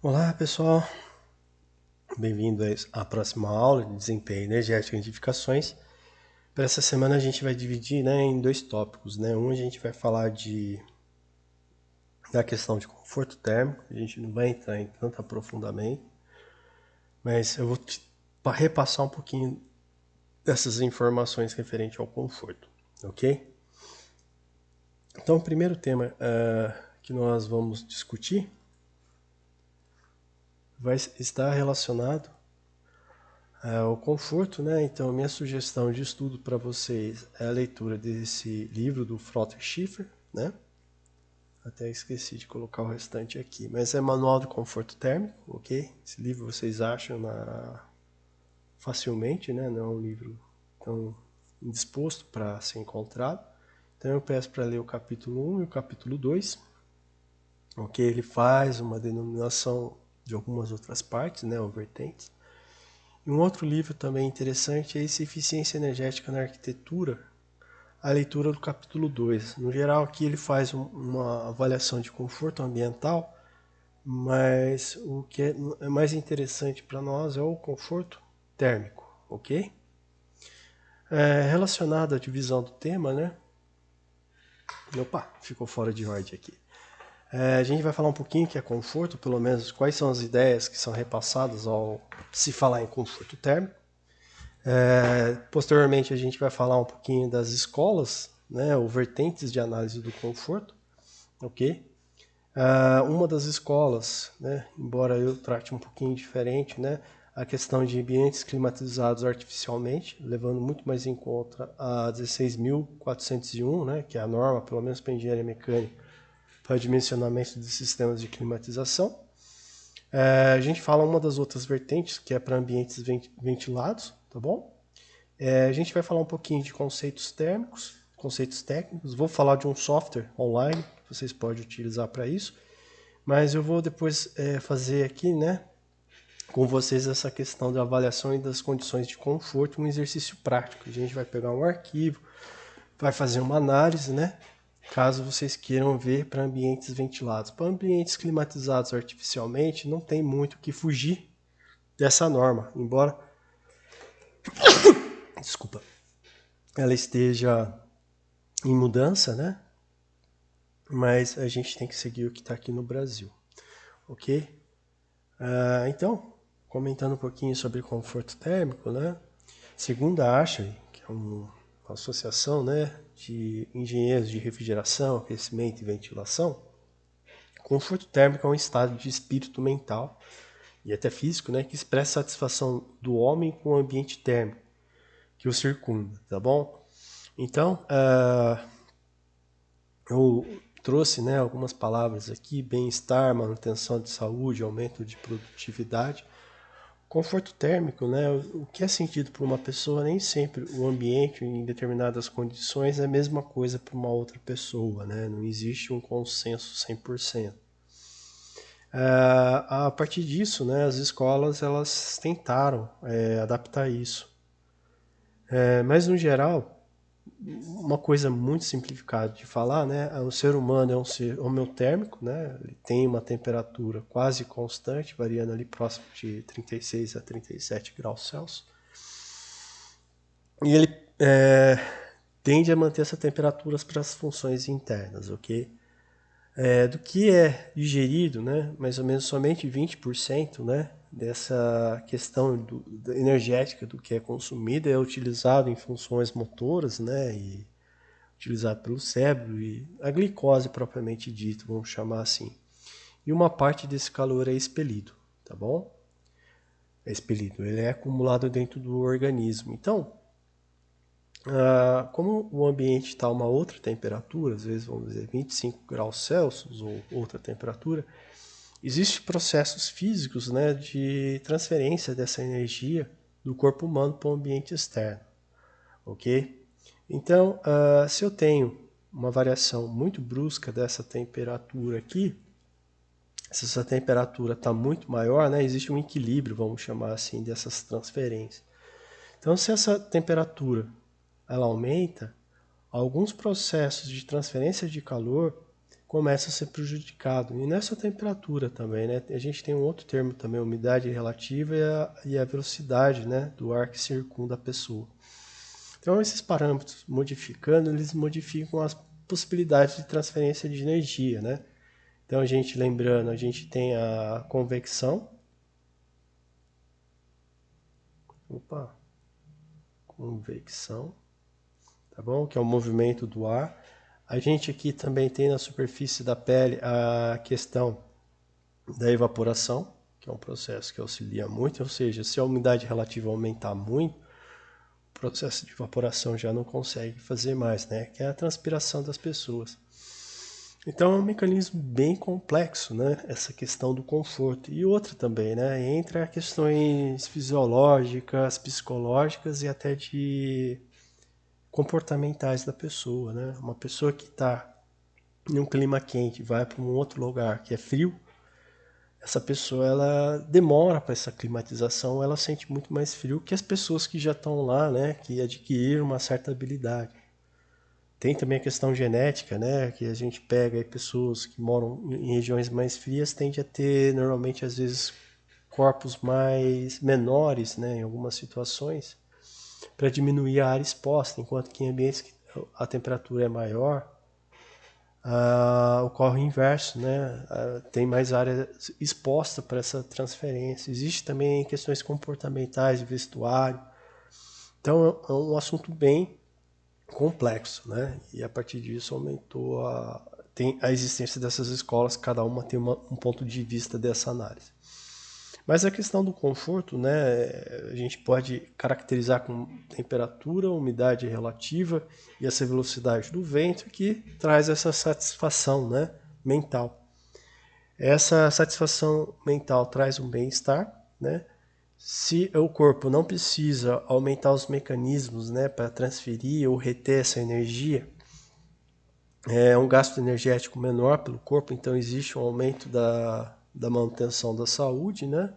Olá pessoal, bem-vindos à próxima aula de desempenho energético e edificações. Para essa semana a gente vai dividir em dois tópicos. Um a gente vai falar da questão de conforto térmico, a gente não vai entrar em tanto aprofundamento, mas eu vou repassar um pouquinho dessas informações referente ao conforto, ok? Então o primeiro tema que nós vamos discutir vai estar relacionado ao conforto, Então, minha sugestão de estudo para vocês é a leitura desse livro do Flotter Schiffer, Até esqueci de colocar o restante aqui, mas é Manual do Conforto Térmico, ok? Esse livro vocês acham facilmente, Não é um livro tão indisposto para ser encontrado. Então, eu peço para ler o capítulo 1 e o capítulo 2, ok? Ele faz uma denominação de algumas outras partes, ou vertentes. E um outro livro também interessante é esse Eficiência Energética na Arquitetura, a leitura do capítulo 2. No geral, aqui ele faz uma avaliação de conforto ambiental, mas o que é mais interessante para nós é o conforto térmico, ok? Relacionado à divisão do tema, Opa, ficou fora de ordem aqui. A gente vai falar um pouquinho que é conforto, pelo menos quais são as ideias que são repassadas ao se falar em conforto térmico. Posteriormente a gente vai falar um pouquinho das escolas, ou vertentes de análise do conforto, ok? Uma das escolas, embora eu trate um pouquinho diferente, a questão de ambientes climatizados artificialmente, levando muito mais em conta a 16.401, que é a norma, pelo menos para engenharia mecânica, para dimensionamento de sistemas de climatização. A gente fala uma das outras vertentes, que é para ambientes ventilados, tá bom? A gente vai falar um pouquinho de conceitos térmicos, conceitos técnicos. Vou falar de um software online que vocês podem utilizar para isso. Mas eu vou depois fazer aqui, com vocês essa questão da avaliação e das condições de conforto, um exercício prático. A gente vai pegar um arquivo, vai fazer uma análise, caso vocês queiram ver para ambientes ventilados. Para ambientes climatizados artificialmente, não tem muito o que fugir dessa norma, embora ela esteja em mudança, mas a gente tem que seguir o que está aqui no Brasil, ok? Então, comentando um pouquinho sobre conforto térmico, segundo a ASHRAE, que é uma associação de engenheiros de refrigeração, aquecimento e ventilação, conforto térmico é um estado de espírito mental e até físico, que expressa a satisfação do homem com o ambiente térmico que o circunda, tá bom? Então, eu trouxe algumas palavras aqui: bem-estar, manutenção de saúde, aumento de produtividade. Conforto térmico, o que é sentido por uma pessoa, nem sempre o ambiente em determinadas condições é a mesma coisa para uma outra pessoa, Não existe um consenso 100%. A partir disso, as escolas elas tentaram adaptar isso. Mas, no geral, uma coisa muito simplificada de falar, o ser humano é um ser homeotérmico, ele tem uma temperatura quase constante, variando ali próximo de 36 a 37 graus Celsius. E ele tende a manter essa temperatura para as funções internas, ok? Do que é digerido, mais ou menos somente 20%, dessa questão energética do que é consumido é utilizado em funções motoras, e utilizado pelo cérebro, e a glicose propriamente dita, vamos chamar assim. E uma parte desse calor é expelido, tá bom? É expelido, ele é acumulado dentro do organismo. Então, como o ambiente está a uma outra temperatura, às vezes vamos dizer 25 graus Celsius ou outra temperatura, existem processos físicos de transferência dessa energia do corpo humano para o ambiente externo, ok? Então, se eu tenho uma variação muito brusca dessa temperatura aqui, se essa temperatura está muito maior, existe um equilíbrio, vamos chamar assim, dessas transferências. Então, se essa temperatura ela aumenta, alguns processos de transferência de calor começa a ser prejudicado. E nessa temperatura também, né? A gente tem um outro termo também, a umidade relativa e a velocidade, né, do ar que circunda a pessoa. Então, esses parâmetros modificando, eles modificam as possibilidades de transferência de energia, né? Então, lembrando, a gente tem a convecção. Convecção, tá bom? Que é o movimento do ar. A gente aqui também tem na superfície da pele a questão da evaporação, que é um processo que auxilia muito, ou seja, se a umidade relativa aumentar muito, o processo de evaporação já não consegue fazer mais, né? Que é a transpiração das pessoas. Então é um mecanismo bem complexo, né? Essa questão do conforto. E outra também, né? Entra questões fisiológicas, psicológicas e até de comportamentais da pessoa, né? Uma pessoa que está em um clima quente vai para um outro lugar que é frio, essa pessoa ela demora para essa climatização, ela sente muito mais frio que as pessoas que já estão lá, né? Que adquiriram uma certa habilidade. Tem também a questão genética, né? Que a gente pega aí pessoas que moram em regiões mais frias tende a ter normalmente às vezes corpos mais menores, né? Em algumas situações, para diminuir a área exposta, enquanto que em ambientes que a temperatura é maior, ocorre o inverso, né? Tem mais área exposta para essa transferência. Existe também questões comportamentais de vestuário. Então é um assunto bem complexo, né? E a partir disso aumentou tem a existência dessas escolas, cada uma tem um ponto de vista dessa análise. Mas a questão do conforto, né, a gente pode caracterizar com temperatura, umidade relativa e essa velocidade do vento que traz essa satisfação, né, mental. Essa satisfação mental traz um bem-estar, né? Se o corpo não precisa aumentar os mecanismos, né, para transferir ou reter essa energia, é um gasto energético menor pelo corpo, então existe um aumento da manutenção da saúde, né?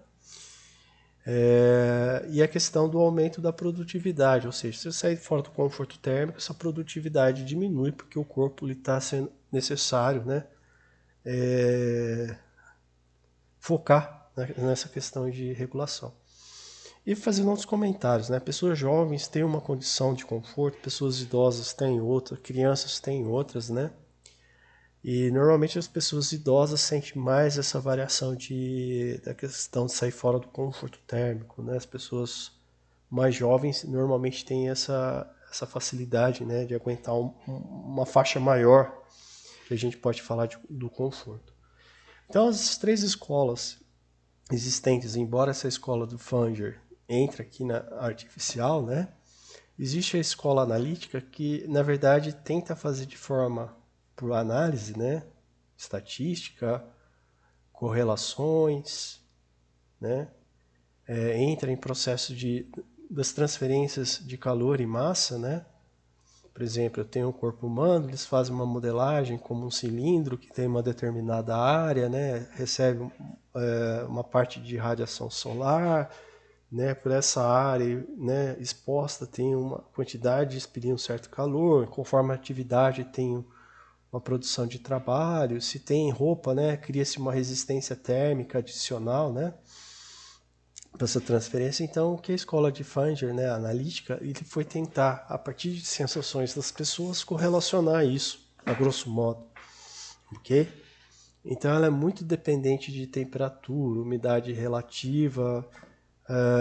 E a questão do aumento da produtividade, ou seja, se você sair fora do conforto térmico, essa produtividade diminui porque o corpo está sendo necessário, né, focar nessa questão de regulação. E fazendo outros comentários, né? Pessoas jovens têm uma condição de conforto, pessoas idosas têm outra, crianças têm outras, né? E normalmente as pessoas idosas sentem mais essa variação da questão de sair fora do conforto térmico, né? As pessoas mais jovens normalmente têm essa facilidade, né, de aguentar uma faixa maior que a gente pode falar do conforto. Então as três escolas existentes, embora essa escola do Fanger entre aqui na artificial, né, existe a escola analítica que, na verdade, tenta fazer de forma por análise, né, estatística, correlações, né, entra em processo das transferências de calor e massa, né? Por exemplo, eu tenho um corpo humano, eles fazem uma modelagem como um cilindro que tem uma determinada área, né? Recebe uma parte de radiação solar, né? Por essa área, né, exposta tem uma quantidade de expelir um certo calor, conforme a atividade tem uma produção de trabalho, se tem roupa, né, cria-se uma resistência térmica adicional, né, para essa transferência. Então, o que a escola de Fanger, né, analítica, ele foi tentar, a partir de sensações das pessoas, correlacionar isso, a grosso modo, ok? Então, ela é muito dependente de temperatura, umidade relativa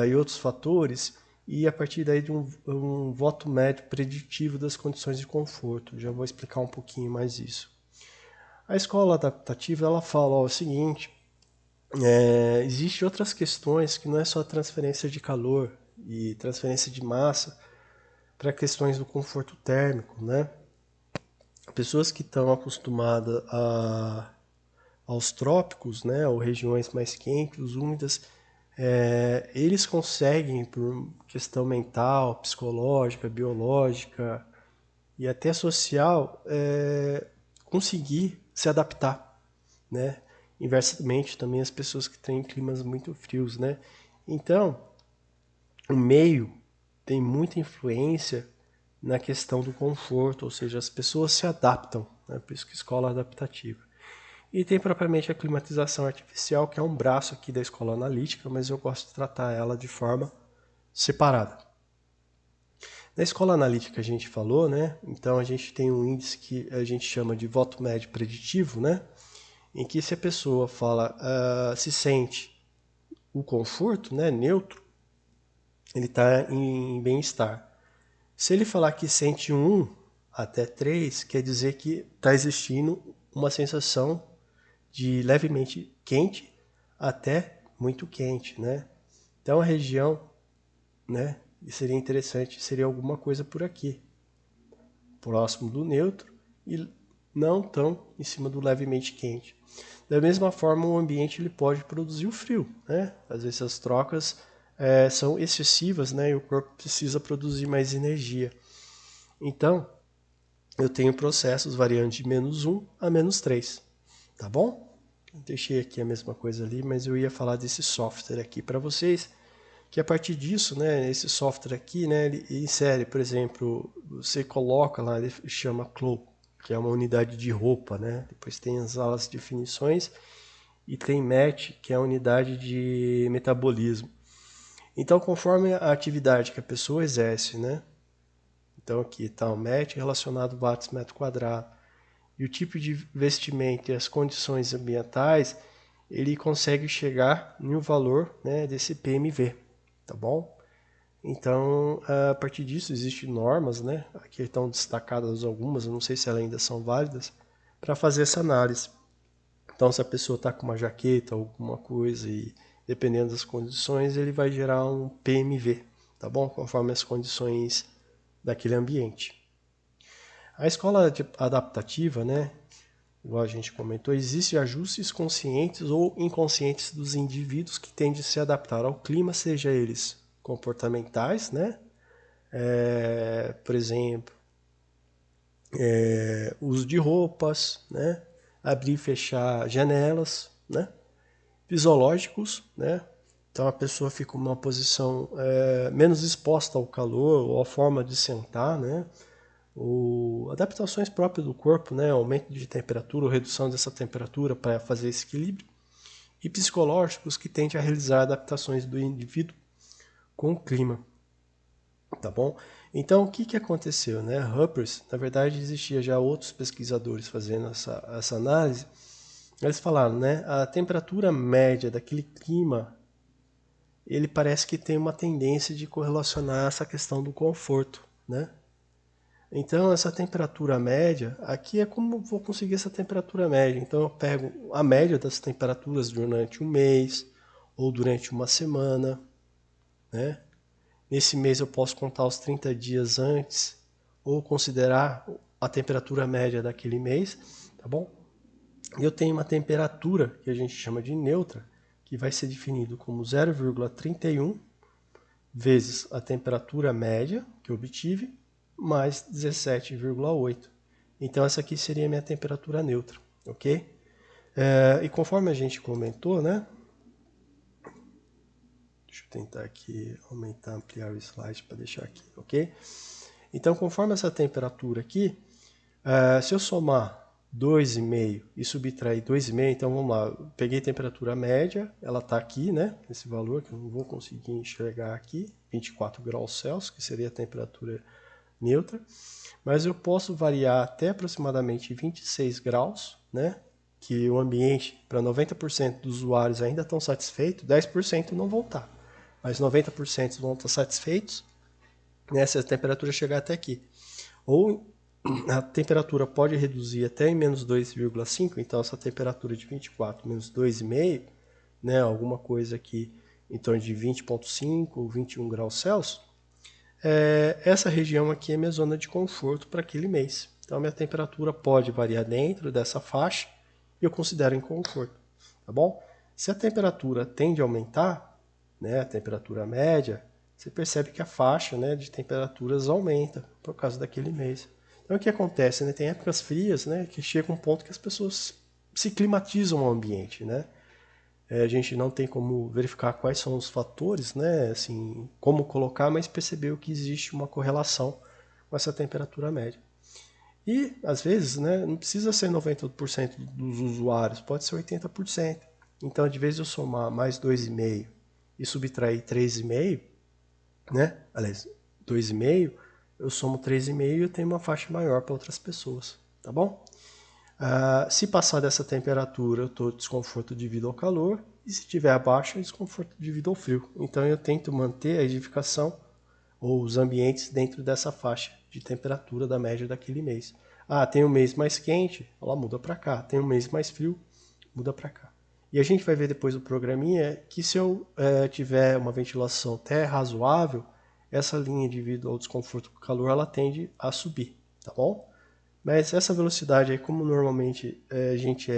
e outros fatores, e a partir daí de um voto médio preditivo das condições de conforto. Já vou explicar um pouquinho mais isso. A escola adaptativa, ela fala o seguinte: existem outras questões que não é só transferência de calor e transferência de massa para questões do conforto térmico, né? Pessoas que estão acostumadas aos trópicos, né, ou regiões mais quentes, úmidas, eles conseguem, por questão mental, psicológica, biológica e até social, conseguir se adaptar, né? Inversamente também as pessoas que têm climas muito frios, né? Então, o meio tem muita influência na questão do conforto, ou seja, as pessoas se adaptam, né? Por isso que escola adaptativa. E tem propriamente a climatização artificial, que é um braço aqui da escola analítica, mas eu gosto de tratar ela de forma separada. Na escola analítica a gente falou, né? Então a gente tem um índice que a gente chama de voto médio preditivo, né? Em que se a pessoa fala, se sente o conforto, né, neutro, ele está em bem-estar. Se ele falar que sente 1 até 3, quer dizer que está existindo uma sensação de levemente quente até muito quente, né? Então a região, né, seria interessante, seria alguma coisa por aqui, próximo do neutro e não tão em cima do levemente quente. Da mesma forma, o ambiente ele pode produzir o frio, né? Às vezes as trocas são excessivas, né? E o corpo precisa produzir mais energia. Então, eu tenho processos variando de -1 a -3, tá bom? Deixei aqui a mesma coisa ali, mas eu ia falar desse software aqui para vocês, que a partir disso, né, esse software aqui, né, ele insere, por exemplo, você coloca lá, ele chama Cloak, que é uma unidade de roupa, né? Depois tem as definições e tem MET, que é a unidade de metabolismo. Então, conforme a atividade que a pessoa exerce, né? Então aqui está o MET relacionado a watts metro quadrado. E o tipo de vestimento e as condições ambientais, ele consegue chegar no valor, né, desse PMV, tá bom? Então, a partir disso, existem normas, né? Aqui estão destacadas algumas, eu não sei se elas ainda são válidas, para fazer essa análise. Então, se a pessoa está com uma jaqueta, alguma coisa, e dependendo das condições, ele vai gerar um PMV, tá bom? Conforme as condições daquele ambiente. A escola adaptativa, né? Igual a gente comentou, existem ajustes conscientes ou inconscientes dos indivíduos que tendem a se adaptar ao clima, seja eles comportamentais, né? Por exemplo, uso de roupas, né? Abrir e fechar janelas, né? Fisiológicos, né? Então a pessoa fica numa posição menos exposta ao calor ou à forma de sentar, né? Ou adaptações próprias do corpo, né? Aumento de temperatura ou redução dessa temperatura para fazer esse equilíbrio. E psicológicos que tendem a realizar adaptações do indivíduo com o clima. Tá bom? Então, o que aconteceu? Né? Huppers, na verdade, existia já outros pesquisadores fazendo essa análise. Eles falaram, né? A temperatura média daquele clima, ele parece que tem uma tendência de correlacionar essa questão do conforto, né? Então, essa temperatura média, aqui é como vou conseguir essa temperatura média. Então, eu pego a média das temperaturas durante um mês ou durante uma semana, né? Nesse mês eu posso contar os 30 dias antes ou considerar a temperatura média daquele mês, tá bom? E eu tenho uma temperatura que a gente chama de neutra, que vai ser definido como 0,31 vezes a temperatura média que eu obtive, mais 17,8. Então essa aqui seria a minha temperatura neutra, ok? E conforme a gente comentou, né? Deixa eu tentar aqui aumentar, ampliar o slide para deixar aqui, ok? Então, conforme essa temperatura aqui, se eu somar 2,5 e subtrair 2,5, então vamos lá, eu peguei a temperatura média, ela está aqui, né? Esse valor que eu não vou conseguir enxergar aqui, 24 graus Celsius, que seria a temperatura neutra, mas eu posso variar até aproximadamente 26 graus, né? Que o ambiente, para 90% dos usuários ainda estão satisfeitos, 10% não vão estar, mas 90% vão estar satisfeitos, né, se a temperatura chegar até aqui. Ou a temperatura pode reduzir até em menos 2,5, então essa temperatura de 24 menos 2,5, né, alguma coisa aqui em torno de 20,5 ou 21 graus Celsius, essa região aqui é minha zona de conforto para aquele mês. Então minha temperatura pode variar dentro dessa faixa e eu considero em conforto, tá bom? Se a temperatura tende a aumentar, né, a temperatura média, você percebe que a faixa, né, de temperaturas aumenta por causa daquele mês. Então o que acontece? Né? Tem épocas frias, né, que chega um ponto que as pessoas se climatizam ao ambiente, né? A gente não tem como verificar quais são os fatores, né, assim, como colocar, mas percebeu que existe uma correlação com essa temperatura média. E, às vezes, né, não precisa ser 90% dos usuários, pode ser 80%. Então, de vez eu somar mais 2,5 e subtrair 3,5, né? Aliás, 2,5, eu somo 3,5 e eu tenho uma faixa maior para outras pessoas, tá bom? Se passar dessa temperatura, eu estou desconforto devido ao calor, e se estiver abaixo, é desconforto devido ao frio. Então eu tento manter a edificação ou os ambientes dentro dessa faixa de temperatura da média daquele mês. Tem um mês mais quente, ela muda para cá. Tem um mês mais frio, muda para cá. E a gente vai ver depois do programinha que se eu tiver uma ventilação até razoável, essa linha devido ao desconforto com o calor, ela tende a subir, tá bom? Mas essa velocidade aí, como normalmente a gente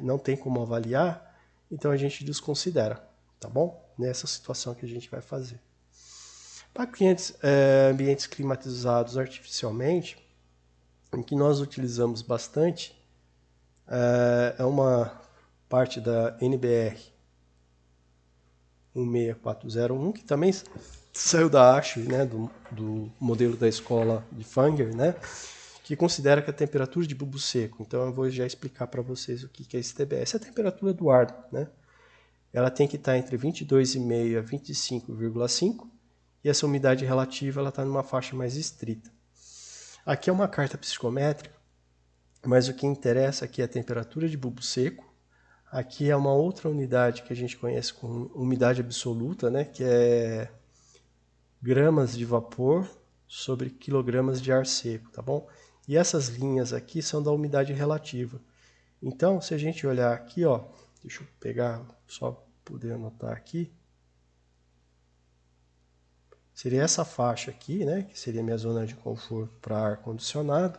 não tem como avaliar, então a gente desconsidera, tá bom? Nessa situação que a gente vai fazer. Para ambientes climatizados artificialmente, o que nós utilizamos bastante é uma parte da NBR 16401, que também saiu da ASHE, né, do modelo da escola de Fanger, né, que considera que a temperatura de bulbo seco, então eu vou já explicar para vocês o que é esse TBS. É a temperatura do ar, né? Ela tem que estar entre 22,5 a 25,5 e essa umidade relativa ela está numa faixa mais estrita. Aqui é uma carta psicométrica, mas o que interessa aqui é a temperatura de bulbo seco. Aqui é uma outra unidade que a gente conhece como umidade absoluta, né? Que é gramas de vapor sobre quilogramas de ar seco, tá bom? E essas linhas aqui são da umidade relativa. Então, se a gente olhar aqui, ó, deixa eu pegar, só poder anotar aqui, seria essa faixa aqui, né, que seria minha zona de conforto para ar condicionado,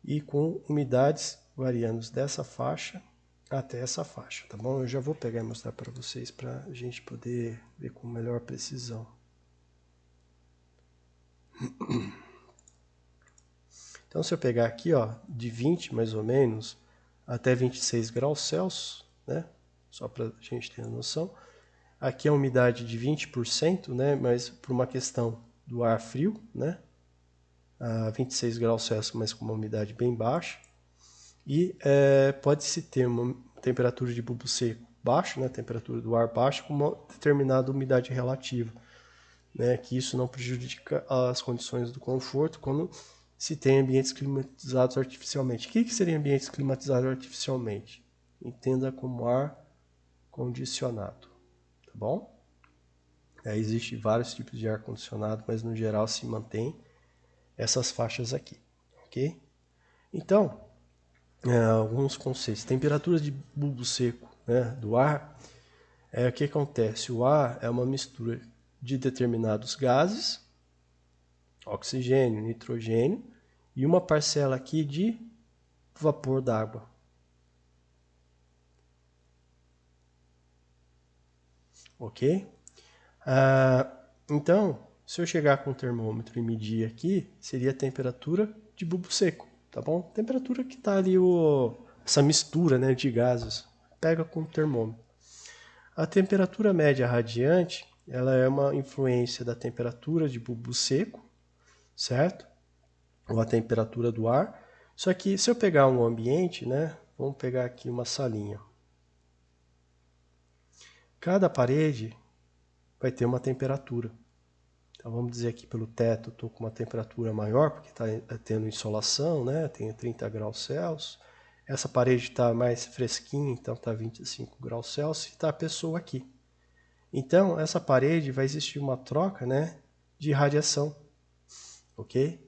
e com umidades variando dessa faixa até essa faixa, tá bom? Eu já vou pegar e mostrar para vocês para a gente poder ver com melhor precisão. Então, se eu pegar aqui, ó, de 20 mais ou menos até 26 graus Celsius, né, só para a gente ter a noção, aqui a umidade de 20%, né, mas por uma questão do ar frio, né, a 26 graus Celsius, mas com uma umidade bem baixa, e pode-se ter uma temperatura de bulbo seco baixa, né, temperatura do ar baixa, com uma determinada umidade relativa, né, que isso não prejudica as condições do conforto quando se tem ambientes climatizados artificialmente. O que seria ambientes climatizados artificialmente? Entenda como ar condicionado, tá bom? Existem vários tipos de ar condicionado, mas no geral se mantém essas faixas aqui, ok? Então, alguns conceitos. Temperatura de bulbo seco, né, do ar, o que acontece? O ar é uma mistura de determinados gases, oxigênio, nitrogênio, e uma parcela aqui de vapor d'água. Ok? Então, se eu chegar com o termômetro e medir aqui, seria a temperatura de bulbo seco, tá bom? Temperatura que está ali, essa mistura, né, de gases. Pega com o termômetro. A temperatura média radiante, ela é uma influência da temperatura de bulbo seco, certo? Ou a temperatura do ar. Só que se eu pegar um ambiente, né, vamos pegar aqui uma salinha. Cada parede vai ter uma temperatura. Então vamos dizer aqui pelo teto, estou com uma temperatura maior, porque está tendo insolação, né? Tem 30 graus Celsius. Essa parede está mais fresquinha, então está 25 graus Celsius, e está a pessoa aqui. Então, essa parede vai existir uma troca, né, de radiação, ok?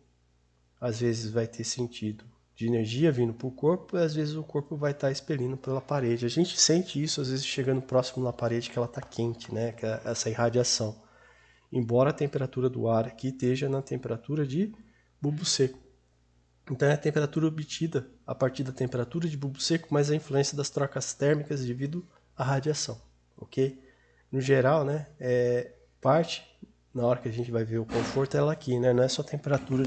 Às vezes vai ter sentido de energia vindo para o corpo, e às vezes o corpo vai estar expelindo pela parede. A gente sente isso, às vezes, chegando próximo na parede, que ela está quente, né, que é essa irradiação. Embora a temperatura do ar aqui esteja na temperatura de bulbo seco. Então é a temperatura obtida a partir da temperatura de bulbo seco, mais a influência das trocas térmicas devido à radiação, ok? No geral, né, parte, na hora que a gente vai ver o conforto, ela aqui, né? Não é só temperatura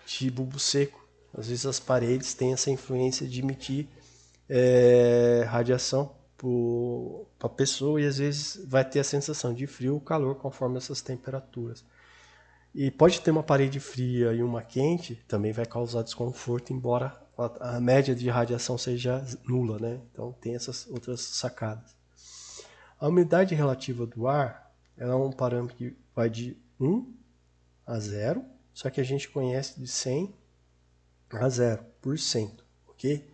de bulbo seco. Às vezes as paredes têm essa influência de emitir radiação para a pessoa, e às vezes vai ter a sensação de frio ou calor conforme essas temperaturas. E pode ter uma parede fria e uma quente, também vai causar desconforto, embora a média de radiação seja nula, né? Então tem essas outras sacadas. A umidade relativa do ar ela é um parâmetro que vai de 1 a 0, só que a gente conhece de 100 a 0%, ok?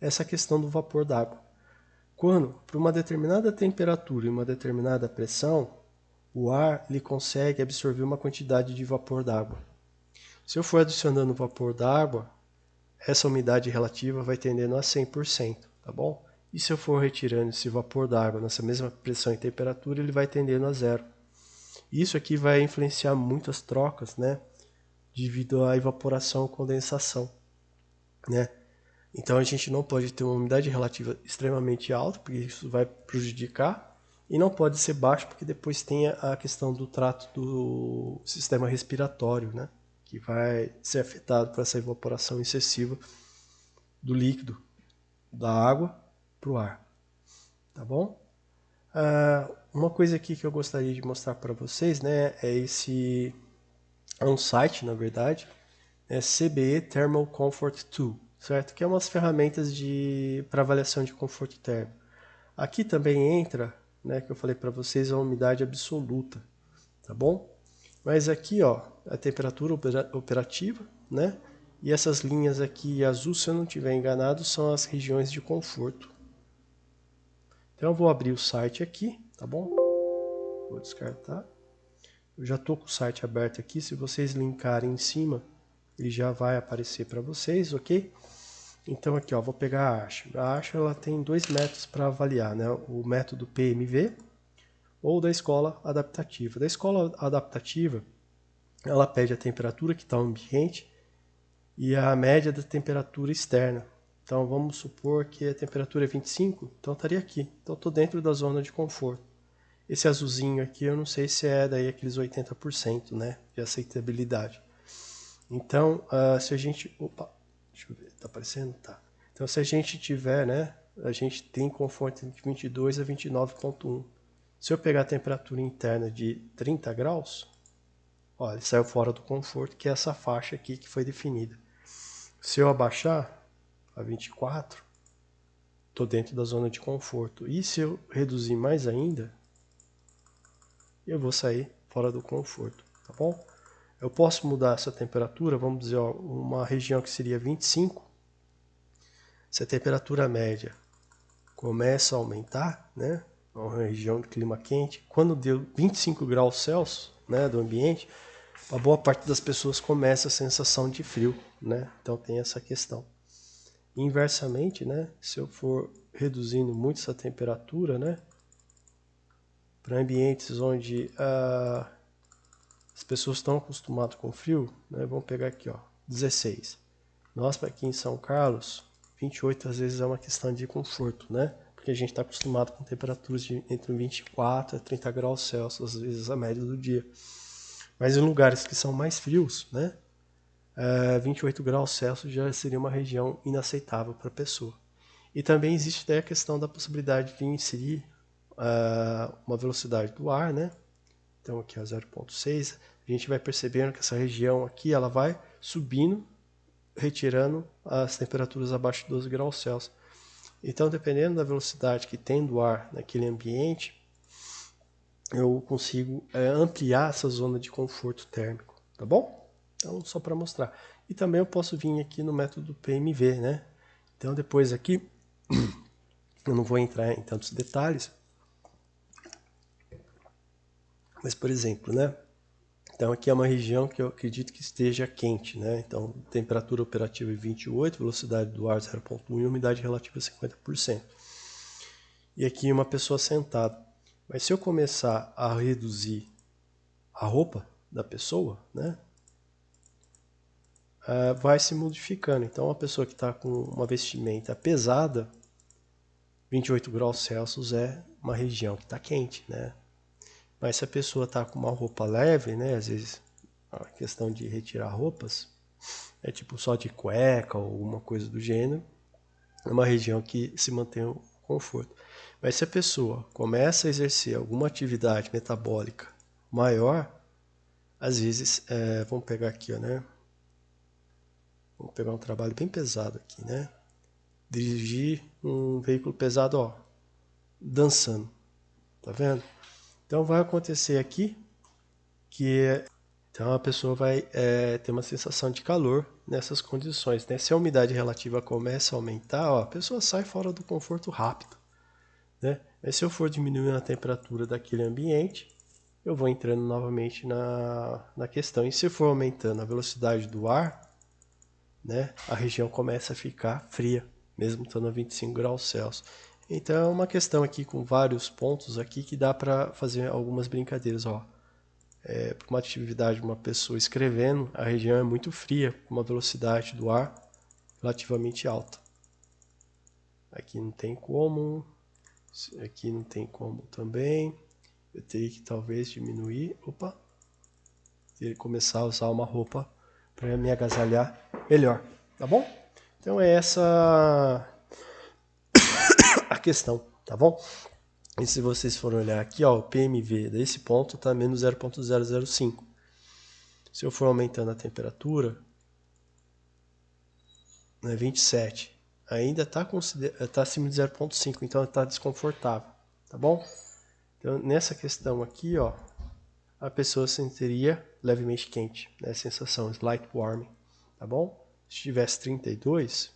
Essa é a questão do vapor d'água. Quando, para uma determinada temperatura e uma determinada pressão, o ar ele consegue absorver uma quantidade de vapor d'água. Se eu for adicionando vapor d'água, essa umidade relativa vai tendendo a 100%, tá bom? E se eu for retirando esse vapor d'água nessa mesma pressão e temperatura, ele vai tendendo a 0. Isso aqui vai influenciar muitas trocas, né? Devido à evaporação e condensação, né? Então a gente não pode ter uma umidade relativa extremamente alta, porque isso vai prejudicar, e não pode ser baixo, porque depois tem a questão do trato do sistema respiratório, né? Que vai ser afetado por essa evaporação excessiva do líquido, da água para o ar, tá bom? Uma coisa aqui que eu gostaria de mostrar para vocês, né, é um site, na verdade, é CBE Thermal Comfort Tool, certo? Que é umas ferramentas para avaliação de conforto térmico. Aqui também entra, né, que eu falei para vocês, a umidade absoluta, tá bom? Mas aqui, ó, a temperatura operativa, né? E essas linhas aqui azul, se eu não estiver enganado, são as regiões de conforto. Então eu vou abrir o site aqui, tá bom? Vou descartar. Eu já estou com o site aberto aqui, se vocês linkarem em cima, ele já vai aparecer para vocês, ok? Então aqui, ó, vou pegar a ASHO. A ASHO ela tem dois métodos para avaliar, né? O método PMV ou da escola adaptativa. Da escola adaptativa, ela pede a temperatura que está no ambiente e a média da temperatura externa. Então vamos supor que a temperatura é 25, então estaria aqui. Então estou dentro da zona de conforto. Esse azulzinho aqui eu não sei se é daí aqueles 80%, né, de aceitabilidade. Então, se a gente... Opa, deixa eu ver, tá aparecendo? Tá. Então se a gente tiver, né, a gente tem conforto entre 22 a 29,1. Se eu pegar a temperatura interna de 30 graus, ó, ele saiu fora do conforto, que é essa faixa aqui que foi definida. Se eu abaixar a 24, estou dentro da zona de conforto. E se eu reduzir mais ainda, eu vou sair fora do conforto, tá bom? Eu posso mudar essa temperatura, vamos dizer, ó, uma região que seria 25, se a temperatura média começa a aumentar, né, uma região de clima quente, quando deu 25 graus Celsius, né, do ambiente, a boa parte das pessoas começa a sensação de frio, né, então tem essa questão. Inversamente, né, se eu for reduzindo muito essa temperatura, né, para ambientes onde as pessoas estão acostumadas com frio, né, vamos pegar aqui, ó, 16. Nós, para aqui em São Carlos, 28 às vezes é uma questão de conforto, né, porque a gente está acostumado com temperaturas de entre 24 a 30 graus Celsius, às vezes a média do dia. Mas em lugares que são mais frios, né, 28 graus Celsius já seria uma região inaceitável para a pessoa. E também existe daí a questão da possibilidade de inserir uma velocidade do ar, né? Então aqui é 0,6. A gente vai percebendo que essa região aqui ela vai subindo, retirando as temperaturas abaixo de 12 graus Celsius. Então, dependendo da velocidade que tem do ar naquele ambiente, eu consigo ampliar essa zona de conforto térmico, tá bom? Então, só para mostrar. E também eu posso vir aqui no método PMV, né? Então, depois aqui, eu não vou entrar em tantos detalhes, mas, por exemplo, né? Então, aqui é uma região que eu acredito que esteja quente, né? Então, temperatura operativa é 28, velocidade do ar 0,1 e umidade relativa 50%. E aqui uma pessoa sentada. Mas se eu começar a reduzir a roupa da pessoa, né? Vai se modificando. Então, uma pessoa que está com uma vestimenta pesada, 28 graus Celsius é uma região que está quente, né? Mas se a pessoa está com uma roupa leve, né? Às vezes a questão de retirar roupas é tipo só de cueca ou alguma coisa do gênero, é uma região que se mantém o conforto. Mas se a pessoa começa a exercer alguma atividade metabólica maior, às vezes, vamos pegar aqui, ó, né? Vamos pegar um trabalho bem pesado aqui, né? Dirigir um veículo pesado, ó, dançando, tá vendo? Então vai acontecer aqui que então a pessoa vai ter uma sensação de calor nessas condições, né? Se a umidade relativa começa a aumentar, ó, a pessoa sai fora do conforto rápido, né? Mas se eu for diminuindo a temperatura daquele ambiente, eu vou entrando novamente na questão. E se for aumentando a velocidade do ar, né, a região começa a ficar fria, mesmo estando a 25 graus Celsius. Então é uma questão aqui com vários pontos aqui que dá para fazer algumas brincadeiras, ó. Para uma atividade de uma pessoa escrevendo, a região é muito fria, com uma velocidade do ar relativamente alta. Aqui não tem como, aqui não tem como também. Eu teria que talvez diminuir, teria que começar a usar uma roupa para me agasalhar melhor, tá bom? Então é essa a questão, tá bom? E se vocês forem olhar aqui, ó, o PMV desse ponto está menos 0,005. Se eu for aumentando a temperatura, né, 27, ainda está acima de 0,5, então está desconfortável, tá bom? Então nessa questão aqui, ó, a pessoa sentiria levemente quente, né, sensação slight warming, tá bom? Se tivesse 32,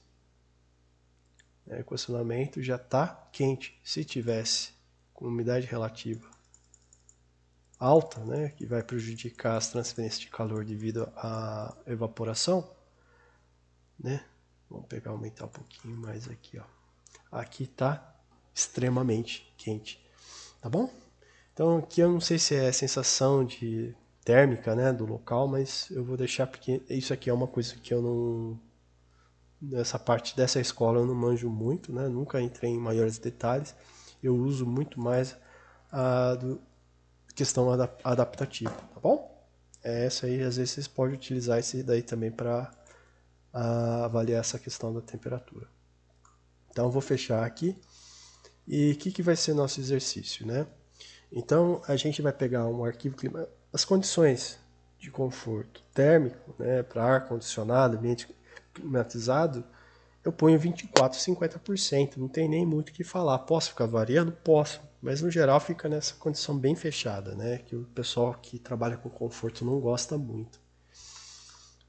o equacionamento já está quente. Se tivesse com umidade relativa alta, né, que vai prejudicar as transferências de calor devido à evaporação, né? Vamos pegar, aumentar um pouquinho mais aqui, ó. Aqui está extremamente quente, tá bom? Então aqui eu não sei se é sensação de térmica, né, do local, mas eu vou deixar porque isso aqui é uma coisa que eu não, nessa parte dessa escola eu não manjo muito, né? Nunca entrei em maiores detalhes. Eu uso muito mais a questão adaptativa, tá bom? Essa aí, às vezes, vocês podem utilizar esse daí também para avaliar essa questão da temperatura. Então, eu vou fechar aqui. E o que vai ser nosso exercício, né? Então, a gente vai pegar um arquivo climático, as condições de conforto térmico, né, para ar-condicionado, ambiente climatizado, eu ponho 24, 50%, não tem nem muito o que falar. Posso ficar variando? Posso, mas no geral fica nessa condição bem fechada, né? Que o pessoal que trabalha com conforto não gosta muito.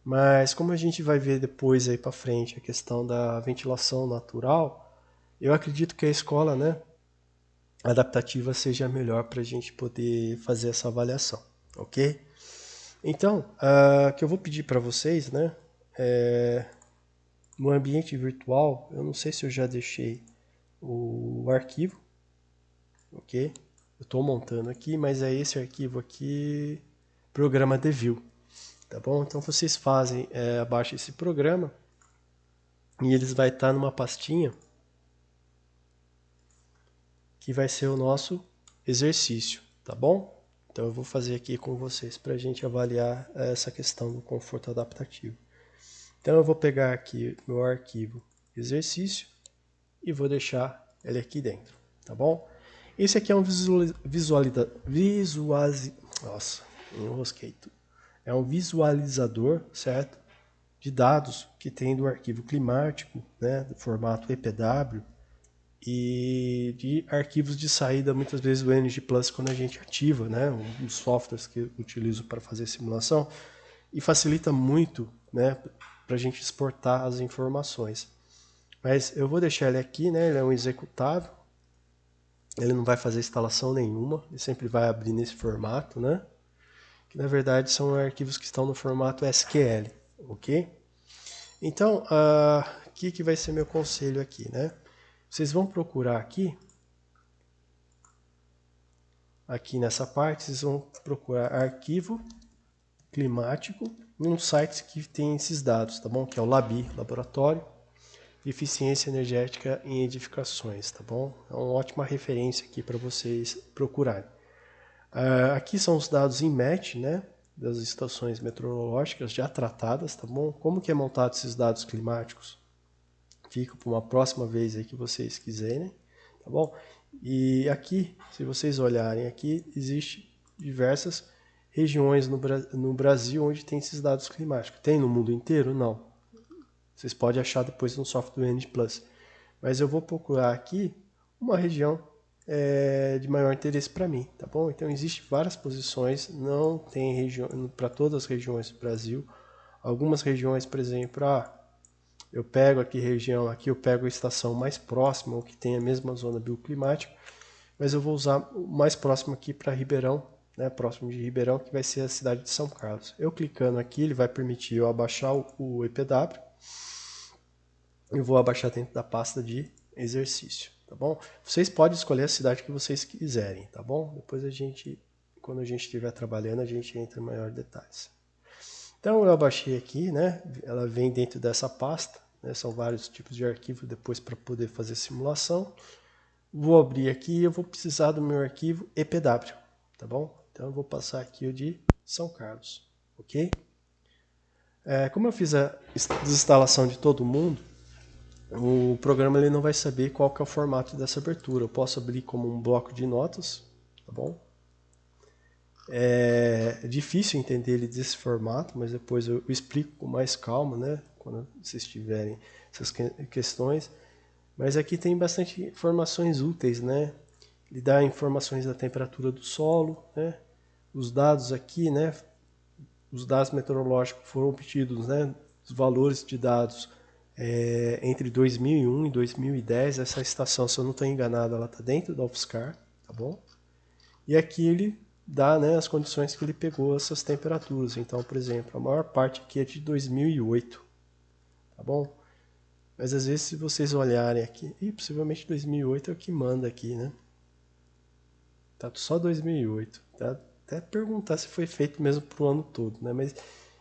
Mas como a gente vai ver depois aí para frente a questão da ventilação natural, eu acredito que a escola, né, adaptativa seja melhor para a gente poder fazer essa avaliação, ok? Então, o que eu vou pedir para vocês, né, no ambiente virtual, eu não sei se eu já deixei o arquivo, ok? Eu estou montando aqui, mas é esse arquivo aqui, programa Devil, tá bom? Então vocês fazem, abaixo esse programa e eles vai estar numa pastinha que vai ser o nosso exercício, tá bom? Então eu vou fazer aqui com vocês para a gente avaliar essa questão do conforto adaptativo. Então eu vou pegar aqui meu arquivo exercício e vou deixar ele aqui dentro, tá bom? Esse aqui é um É um visualizador, certo? De dados que tem do arquivo climático, né? Do formato EPW e de arquivos de saída, muitas vezes do Energy Plus quando a gente ativa, né? Um dos softwares que eu utilizo para fazer simulação e facilita muito, né? Para a gente exportar as informações. Mas eu vou deixar ele aqui, né? Ele é um executável. Ele não vai fazer instalação nenhuma, ele sempre vai abrir nesse formato, né? Que na verdade são arquivos que estão no formato SQL, ok? Então, o que vai ser meu conselho aqui, né? Vocês vão procurar aqui nessa parte, vocês vão procurar arquivo climático em um site que tem esses dados, tá bom? Que é o LABI, Laboratório de Eficiência Energética em Edificações, tá bom? É uma ótima referência aqui para vocês procurarem. Aqui são os dados em MET, né? Das estações meteorológicas já tratadas, tá bom? Como que é montado esses dados climáticos? Fica para uma próxima vez aí que vocês quiserem, tá bom? E aqui, se vocês olharem aqui, existe diversas regiões no Brasil onde tem esses dados climáticos. Tem no mundo inteiro? Não. Vocês podem achar depois no software N+. Mas eu vou procurar aqui uma região de maior interesse para mim, tá bom? Então, existem várias posições, não tem região para todas as regiões do Brasil. Algumas regiões, por exemplo, eu pego aqui região, aqui eu pego a estação mais próxima, ou que tem a mesma zona bioclimática, mas eu vou usar o mais próximo aqui para Ribeirão, né, próximo de Ribeirão, que vai ser a cidade de São Carlos. Eu clicando aqui, ele vai permitir eu abaixar o EPW. Eu vou abaixar dentro da pasta de exercício, tá bom? Vocês podem escolher a cidade que vocês quiserem, tá bom? Depois quando a gente estiver trabalhando, a gente entra em maiores detalhes. Então eu abaixei aqui, né? Ela vem dentro dessa pasta, né? São vários tipos de arquivos depois para poder fazer simulação. Vou abrir aqui e eu vou precisar do meu arquivo EPW, tá bom? Então eu vou passar aqui o de São Carlos, ok? Como eu fiz a desinstalação de todo mundo, o programa ele não vai saber qual que é o formato dessa abertura. Eu posso abrir como um bloco de notas, tá bom? É difícil entender ele desse formato, mas depois eu explico com mais calma, né? Quando vocês tiverem essas questões. Mas aqui tem bastante informações úteis, né? Ele dá informações da temperatura do solo, né? Os dados aqui, né? Os dados meteorológicos foram obtidos, né? Os valores de dados entre 2001 e 2010. Essa estação, se eu não estou enganado, ela está dentro da UFSCar, tá bom? E aqui ele dá, né, as condições que ele pegou essas temperaturas. Então, por exemplo, a maior parte aqui é de 2008, tá bom? Mas às vezes se vocês olharem aqui, possivelmente 2008 é o que manda aqui, né? Tá só 2008. Tá? Até perguntar se foi feito mesmo para o ano todo, né? Mas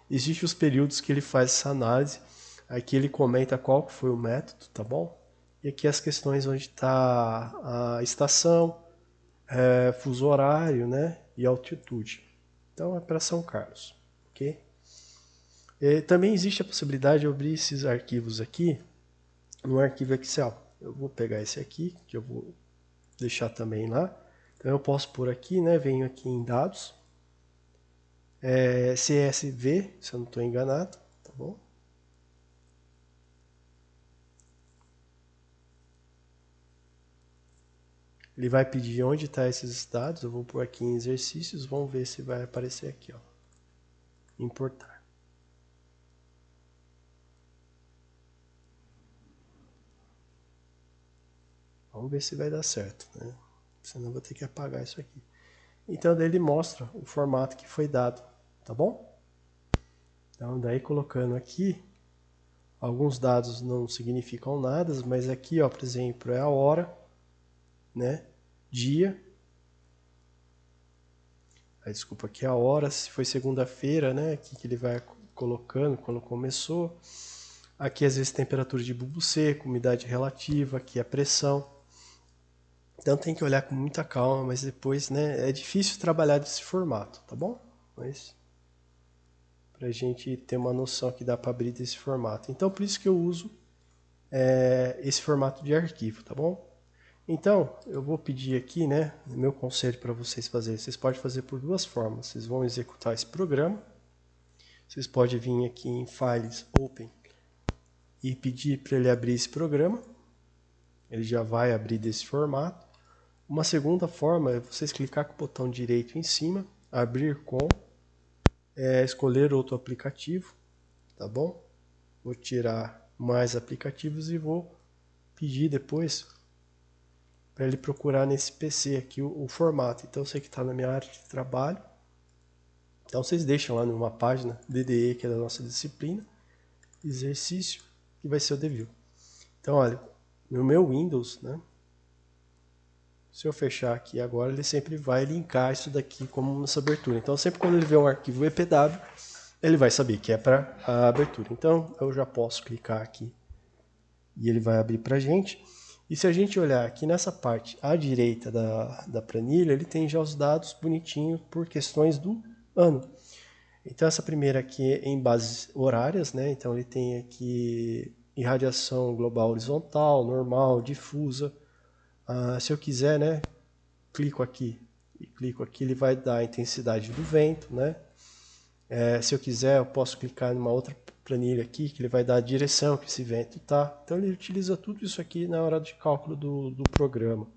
existem os períodos que ele faz essa análise. Aqui ele comenta qual foi o método, tá bom? E aqui as questões onde está a estação, fuso horário, né? E altitude. Então é para São Carlos, ok? Também existe a possibilidade de abrir esses arquivos aqui no arquivo Excel. Eu vou pegar esse aqui, que eu vou deixar também lá. Então eu posso pôr aqui, né? Venho aqui em dados, CSV, se eu não estou enganado, tá bom? Ele vai pedir onde está esses dados. Eu vou pôr aqui em exercícios, vamos ver se vai aparecer aqui, ó. Importar. Vamos ver se vai dar certo, né? Senão eu vou ter que apagar isso aqui. Então daí ele mostra o formato que foi dado, tá bom? Então daí colocando aqui, alguns dados não significam nada, mas aqui, ó, por exemplo, é a hora, né? Dia. Desculpa, aqui é a hora, se foi segunda-feira, né? Aqui que ele vai colocando quando começou. Aqui às vezes temperatura de bulbo seco, umidade relativa, aqui a pressão. Então tem que olhar com muita calma, mas depois, né? É difícil trabalhar desse formato, tá bom? Mas pra gente ter uma noção que dá para abrir desse formato. Então por isso que eu uso esse formato de arquivo, tá bom? Então, eu vou pedir aqui, né, meu conselho para vocês fazerem. Vocês podem fazer por duas formas. Vocês vão executar esse programa. Vocês podem vir aqui em Files, Open, e pedir para ele abrir esse programa. Ele já vai abrir desse formato. Uma segunda forma é vocês clicar com o botão direito em cima, abrir com, escolher outro aplicativo, tá bom? Vou tirar mais aplicativos e vou pedir depois para ele procurar nesse PC aqui o formato. Então, eu sei que está na minha área de trabalho. Então, vocês deixam lá numa página DDE, que é da nossa disciplina, exercício, que vai ser o DeView. Então, olha, no meu Windows, né? Se eu fechar aqui agora, ele sempre vai linkar isso daqui como essa abertura. Então, sempre quando ele vê um arquivo EPW, ele vai saber que é para a abertura. Então, eu já posso clicar aqui e ele vai abrir para a gente. E se a gente olhar aqui nessa parte à direita da planilha, ele tem já os dados bonitinhos por questões do ano. Então essa primeira aqui é em bases horárias, né? Então ele tem aqui irradiação global horizontal, normal, difusa. Se eu quiser, né, clico aqui e clico aqui, ele vai dar a intensidade do vento, né? Se eu quiser, eu posso clicar numa outra planilha aqui, que ele vai dar a direção que esse vento está. Então ele utiliza tudo isso aqui na hora de cálculo do programa.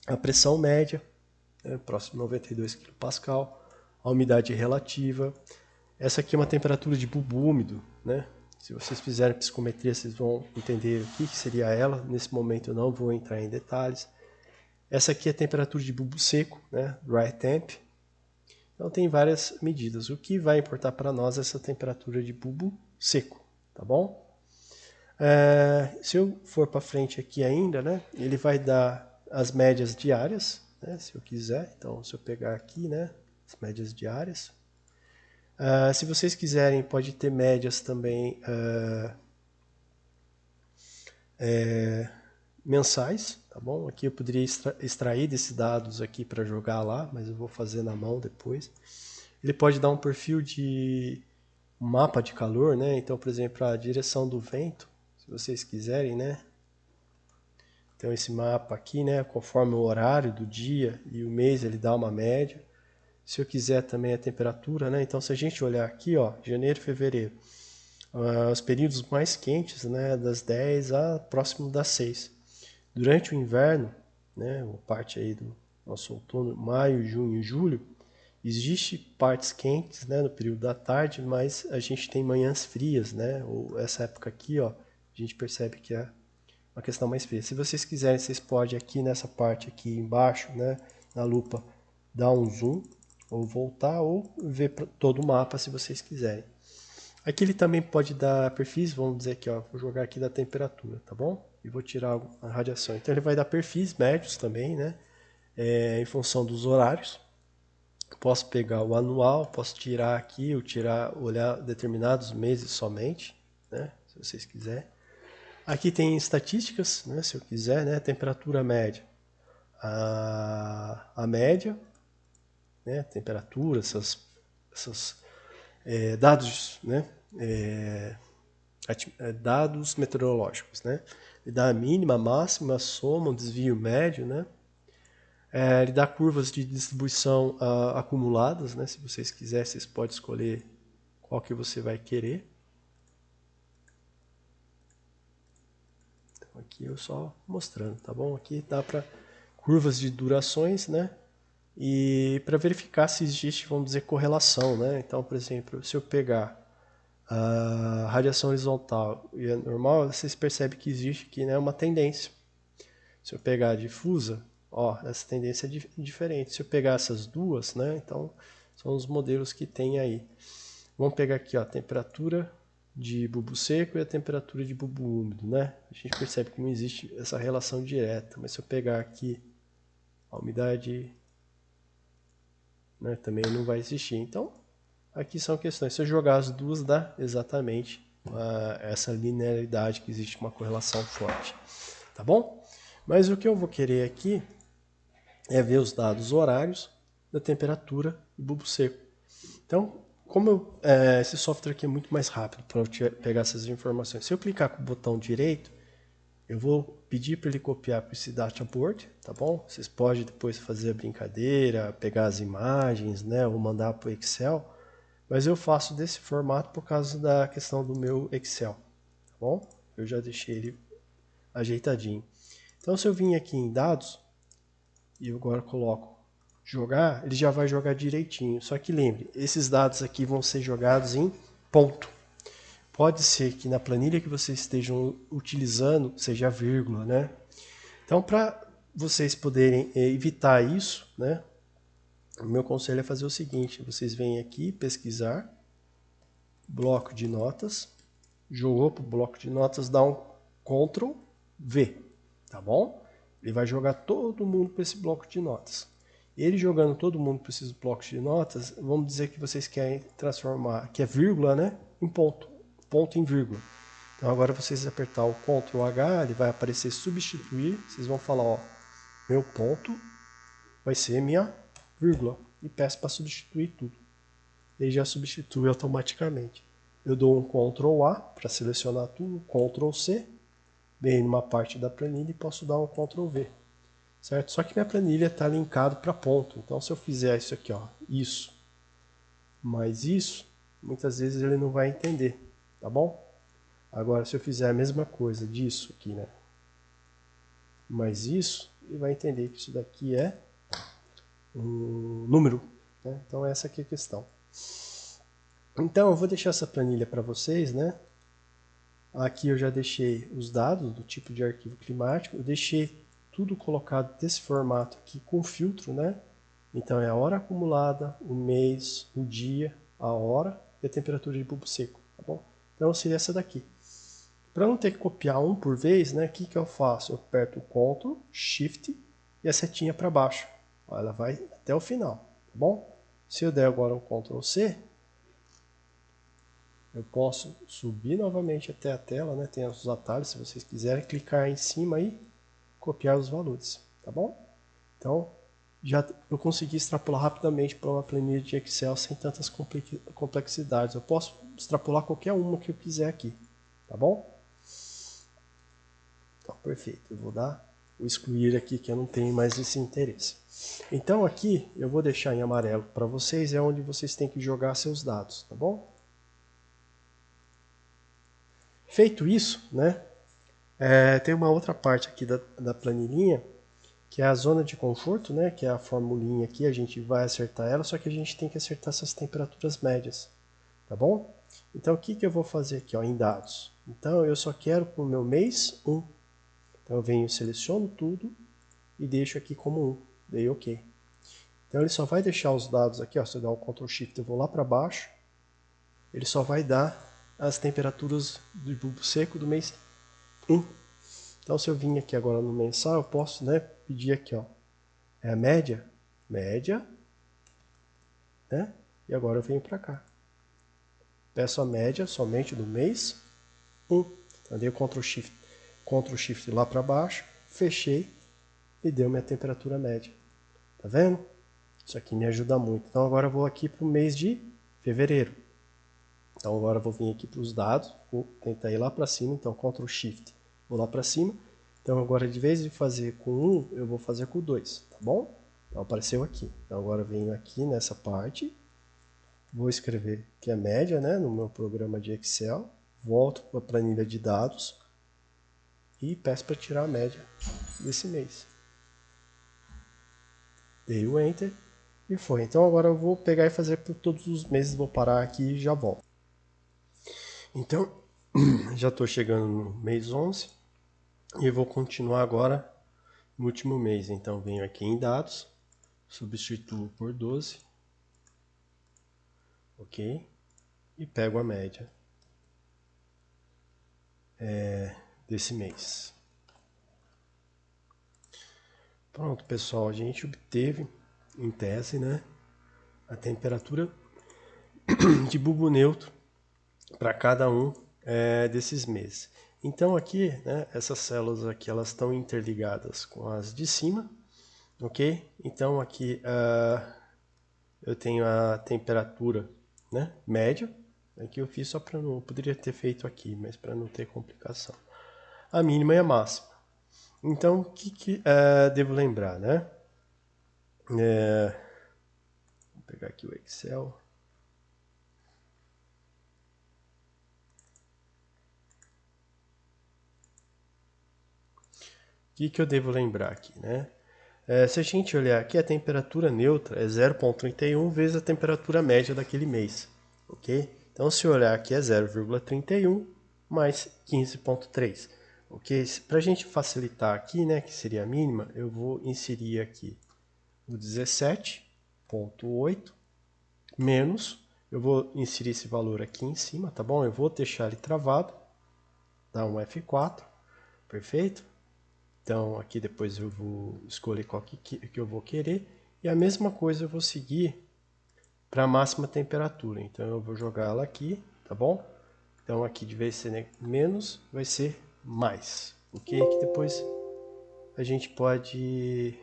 A pressão média, né, próximo de 92 kPa, a umidade relativa. Essa aqui é uma temperatura de bulbo úmido, né? Se vocês fizerem psicometria, vocês vão entender o que seria ela. Nesse momento eu não vou entrar em detalhes. Essa aqui é a temperatura de bulbo seco, né? Dry temp. Então tem várias medidas. O que vai importar para nós é essa temperatura de bulbo seco, tá bom? Se eu for para frente aqui ainda, né? Ele vai dar as médias diárias, né? Se eu quiser. Então se eu pegar aqui, né? As médias diárias. Se vocês quiserem, pode ter médias também mensais, tá bom? Aqui eu poderia extrair desses dados aqui para jogar lá, mas eu vou fazer na mão depois. Ele pode dar um perfil de mapa de calor, né? Então, por exemplo, a direção do vento, se vocês quiserem, né? Então esse mapa aqui, né? Conforme o horário do dia e o mês, ele dá uma média. Se eu quiser também a temperatura, né? Então se a gente olhar aqui, ó, janeiro, fevereiro, os períodos mais quentes, né? Das 10 a próximo das 6. Durante o inverno, né? A parte aí do nosso outono, maio, junho e julho, existe partes quentes, né? No período da tarde, mas a gente tem manhãs frias, né? Ou essa época aqui, ó, a gente percebe que é uma questão mais fria. Se vocês quiserem, vocês podem aqui nessa parte aqui embaixo, né? Na lupa, dar um zoom, ou voltar, ou ver todo o mapa se vocês quiserem. Aqui ele também pode dar perfis, vamos dizer aqui, ó, vou jogar aqui da temperatura, tá bom? E vou tirar a radiação. Então ele vai dar perfis médios também, né? Em função dos horários. Posso pegar o anual, posso tirar aqui, olhar determinados meses somente, né? Se vocês quiserem. Aqui tem estatísticas, né? Se eu quiser, né? Temperatura média. A média, né? Temperatura, essas dados, né? Dados meteorológicos, né? Ele dá a mínima, a máxima, a soma, o desvio médio, né? Ele dá curvas de distribuição acumuladas, né? Se vocês quiserem, vocês podem escolher qual que você vai querer. Então, aqui eu só mostrando, tá bom? Aqui dá para curvas de durações, né? E para verificar se existe, vamos dizer, correlação, né? Então, por exemplo, se eu pegar a radiação horizontal e a normal, vocês percebem que existe aqui, né, uma tendência. Se eu pegar a difusa, ó, essa tendência é diferente. Se eu pegar essas duas, né, então são os modelos que tem aí. Vamos pegar aqui, ó, a temperatura de bulbo seco e a temperatura de bulbo úmido, né? A gente percebe que não existe essa relação direta, mas se eu pegar aqui a umidade, né, também não vai existir. Então, aqui são questões. Se eu jogar as duas, dá exatamente essa linearidade que existe uma correlação forte. Tá bom? Mas o que eu vou querer aqui é ver os dados horários da temperatura e bulbo seco. Então, como esse software aqui é muito mais rápido para eu pegar essas informações. Se eu clicar com o botão direito, eu vou pedir para ele copiar para esse databoard, tá bom? Vocês podem depois fazer a brincadeira, pegar as imagens, né, ou mandar para o Excel. Mas eu faço desse formato por causa da questão do meu Excel, tá bom? Eu já deixei ele ajeitadinho. Então se eu vim aqui em dados, e eu agora coloco jogar, ele já vai jogar direitinho. Só que lembre, esses dados aqui vão ser jogados em ponto. Pode ser que na planilha que vocês estejam utilizando seja vírgula, né? Então para vocês poderem evitar isso, né? O meu conselho é fazer o seguinte, vocês vêm aqui, pesquisar, bloco de notas, jogou para o bloco de notas, dá um Ctrl V, tá bom? Ele vai jogar todo mundo para esse bloco de notas. Ele jogando todo mundo para esses blocos de notas, vamos dizer que vocês querem transformar, que é vírgula, né, em ponto, ponto em vírgula. Então agora vocês apertar o Ctrl H, ele vai aparecer substituir, vocês vão falar, ó, meu ponto vai ser minha vírgula, e peço para substituir tudo. Ele já substitui automaticamente. Eu dou um Ctrl A para selecionar tudo, Ctrl C, bem numa parte da planilha e posso dar um Ctrl V. certo? Só que minha planilha está linkado para ponto. Então, se eu fizer isso aqui, ó, isso mais isso, muitas vezes ele não vai entender, tá bom? Agora, se eu fizer a mesma coisa disso aqui, né, mais isso, ele vai entender que isso daqui é um número, né? Então, essa aqui é a questão. Então, eu vou deixar essa planilha para vocês, né? Aqui eu já deixei os dados do tipo de arquivo climático, eu deixei tudo colocado desse formato aqui com filtro, né? Então é a hora acumulada, o mês, o dia, a hora e a temperatura de bulbo seco, tá bom? Então seria essa daqui. Para não ter que copiar um por vez, né? O que eu faço? Eu aperto o Ctrl, Shift e a setinha para baixo. Ela vai até o final, tá bom? Se eu der agora um Ctrl C, eu posso subir novamente até a tela, né? Tem os atalhos, se vocês quiserem, clicar em cima e copiar os valores, tá bom? Então, já eu consegui extrapolar rapidamente para uma planilha de Excel sem tantas complexidades. Eu posso extrapolar qualquer uma que eu quiser aqui, tá bom? Então, perfeito. Eu vou dar o excluir aqui, que eu não tenho mais esse interesse. Então, aqui eu vou deixar em amarelo para vocês, é onde vocês têm que jogar seus dados, tá bom? Feito isso, né? Tem uma outra parte aqui da planilhinha, que é a zona de conforto, né? Que é a formulinha aqui, a gente vai acertar ela, só que a gente tem que acertar essas temperaturas médias, tá bom? Então, o que eu vou fazer aqui, ó, em dados? Então, eu só quero para o meu mês 1. Então, eu venho, seleciono tudo e deixo aqui como 1. Dei OK. Então, ele só vai deixar os dados aqui, ó, se eu der o Ctrl Shift, eu vou lá para baixo, ele só vai dar as temperaturas do bulbo seco do mês 1. Então, se eu vim aqui agora no mensal, eu posso, né, pedir aqui, ó, é a média, né? E agora eu venho para cá. Peço a média somente do mês 1. Então, dei o Ctrl Shift lá para baixo, fechei e deu minha temperatura média. Tá vendo? Isso aqui me ajuda muito. Então, agora eu vou aqui para o mês de fevereiro. Então, agora eu vou vir aqui para os dados, vou tentar ir lá para cima, então Ctrl Shift, vou lá para cima. Então, agora, de vez de fazer com 1, eu vou fazer com 2, tá bom? Então, apareceu aqui. Então, agora eu venho aqui nessa parte, vou escrever que é média, né, no meu programa de Excel, volto para a planilha de dados e peço para tirar a média desse mês. Dei o Enter e foi. Então, agora eu vou pegar e fazer por todos os meses, vou parar aqui e já volto. Então, já estou chegando no mês 11 e vou continuar agora no último mês. Então, venho aqui em dados, substituo por 12, ok? E pego a média desse mês. Pronto, pessoal, a gente obteve, em tese, né, a temperatura de bulbo neutro para cada um desses meses. Então aqui, né, essas células aqui, elas estão interligadas com as de cima, ok? Então aqui eu tenho a temperatura, né, média. Aqui eu fiz só para não, poderia ter feito aqui, mas para não ter complicação. A mínima e a máxima. Então, o que devo lembrar, né? Vou pegar aqui o Excel. O que eu devo lembrar aqui, né? Se a gente olhar aqui, a temperatura neutra é 0,31 vezes a temperatura média daquele mês, ok? Então, se eu olhar aqui é 0,31 mais 15,3, ok? Para a gente facilitar aqui, né, que seria a mínima, eu vou inserir aqui o 17,8 menos, eu vou inserir esse valor aqui em cima, tá bom? Eu vou deixar ele travado, dar um F4, perfeito? Então, aqui depois eu vou escolher qual que eu vou querer. E a mesma coisa eu vou seguir para a máxima temperatura. Então, eu vou jogar ela aqui, tá bom? Então, aqui de vez de ser menos, vai ser mais. Ok? Aqui depois a gente pode...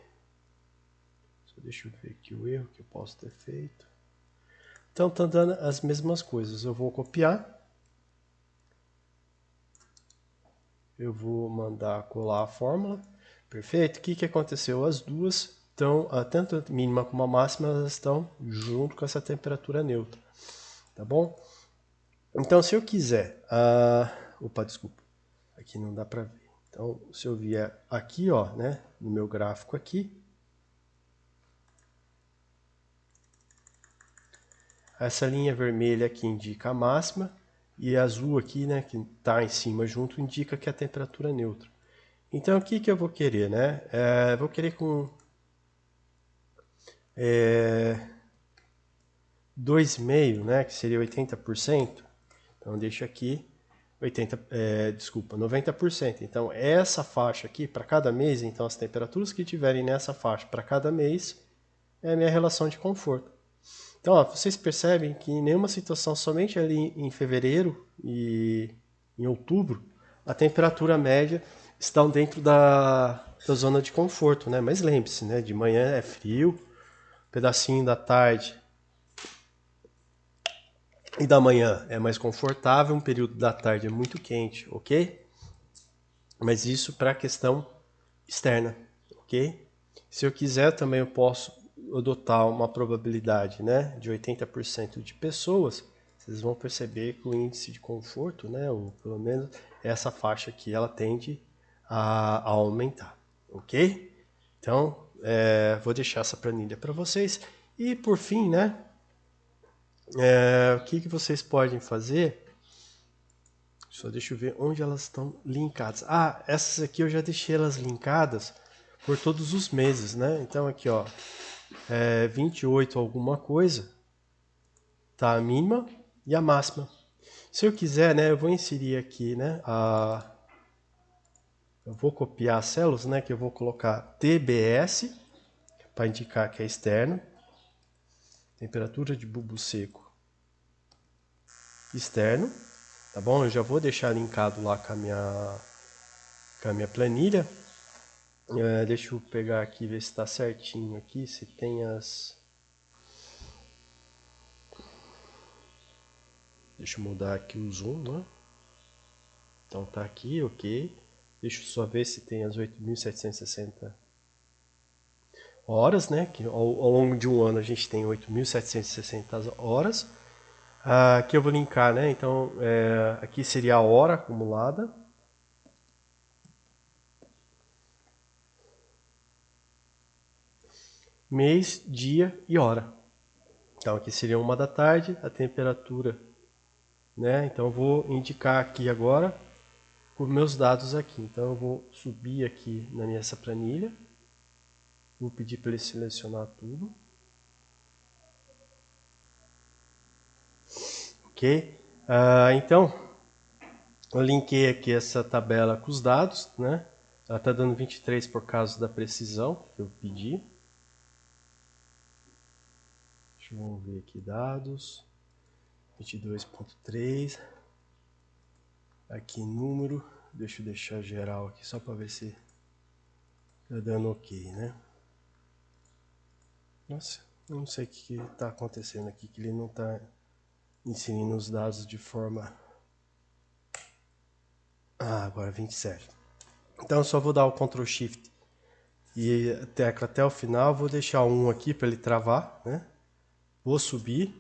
Só deixa eu ver aqui o erro que eu posso ter feito. Então, tá dando as mesmas coisas. Eu vou copiar. Eu vou mandar colar a fórmula. Perfeito? O que aconteceu? As duas estão, tanto a mínima como a máxima, elas estão junto com essa temperatura neutra. Tá bom? Então, se eu quiser... opa, desculpa. Aqui não dá para ver. Então, se eu vier aqui, ó, né, no meu gráfico aqui, essa linha vermelha aqui indica a máxima e a azul aqui, né, que está em cima junto, indica que é a temperatura neutra. Então, o que eu vou querer, né? Vou querer com 2,5, né, que seria 80%. Então, deixa aqui 90%. Então, essa faixa aqui, para cada mês, então as temperaturas que tiverem nessa faixa para cada mês, é a minha relação de conforto. Então, ó, vocês percebem que em nenhuma situação, somente ali em fevereiro e em outubro, a temperatura média está dentro da zona de conforto, né? Mas lembre-se, né? De manhã é frio, pedacinho da tarde e da manhã é mais confortável, um período da tarde é muito quente, ok? Mas isso para a questão externa, ok? Se eu quiser também eu posso adotar uma probabilidade, né, de 80% de pessoas, vocês vão perceber que o índice de conforto, né, ou pelo menos essa faixa aqui, ela tende a aumentar, ok? Então, vou deixar essa planilha para vocês. E por fim, né, o que vocês podem fazer? Só deixa eu ver onde elas estão linkadas. Essas aqui eu já deixei elas linkadas por todos os meses, né? Então aqui, ó, 28 alguma coisa, tá a mínima e a máxima. Se eu quiser, né, eu vou inserir aqui, né, eu vou copiar as células, né, que eu vou colocar TBS, para indicar que é externo, temperatura de bulbo seco externo, tá bom? Eu já vou deixar linkado lá com a minha planilha. Deixa eu pegar aqui, ver se está certinho aqui, se tem as... Deixa eu mudar aqui o zoom, né? Então tá aqui, ok. Deixa eu só ver se tem as 8.760 horas, né? Que ao longo de um ano a gente tem 8.760 horas. Aqui eu vou linkar, né? Então aqui seria a hora acumulada. Mês, dia e hora. Então aqui seria 1 da tarde, a temperatura, né? Então eu vou indicar aqui agora os meus dados aqui. Então eu vou subir aqui na minha essa planilha. Vou pedir para ele selecionar tudo. Ok? Então, eu linkei aqui essa tabela com os dados, né? Ela está dando 23 por causa da precisão que eu pedi. Deixa eu ver aqui dados. 22.3. Aqui número. Deixa eu deixar geral aqui só para ver se está dando ok, né? Nossa, eu não sei o que está acontecendo aqui, que ele não está inserindo os dados de forma... agora 27. Então eu só vou dar o Ctrl Shift e a tecla até o final, vou deixar um aqui para ele travar, né? Vou subir,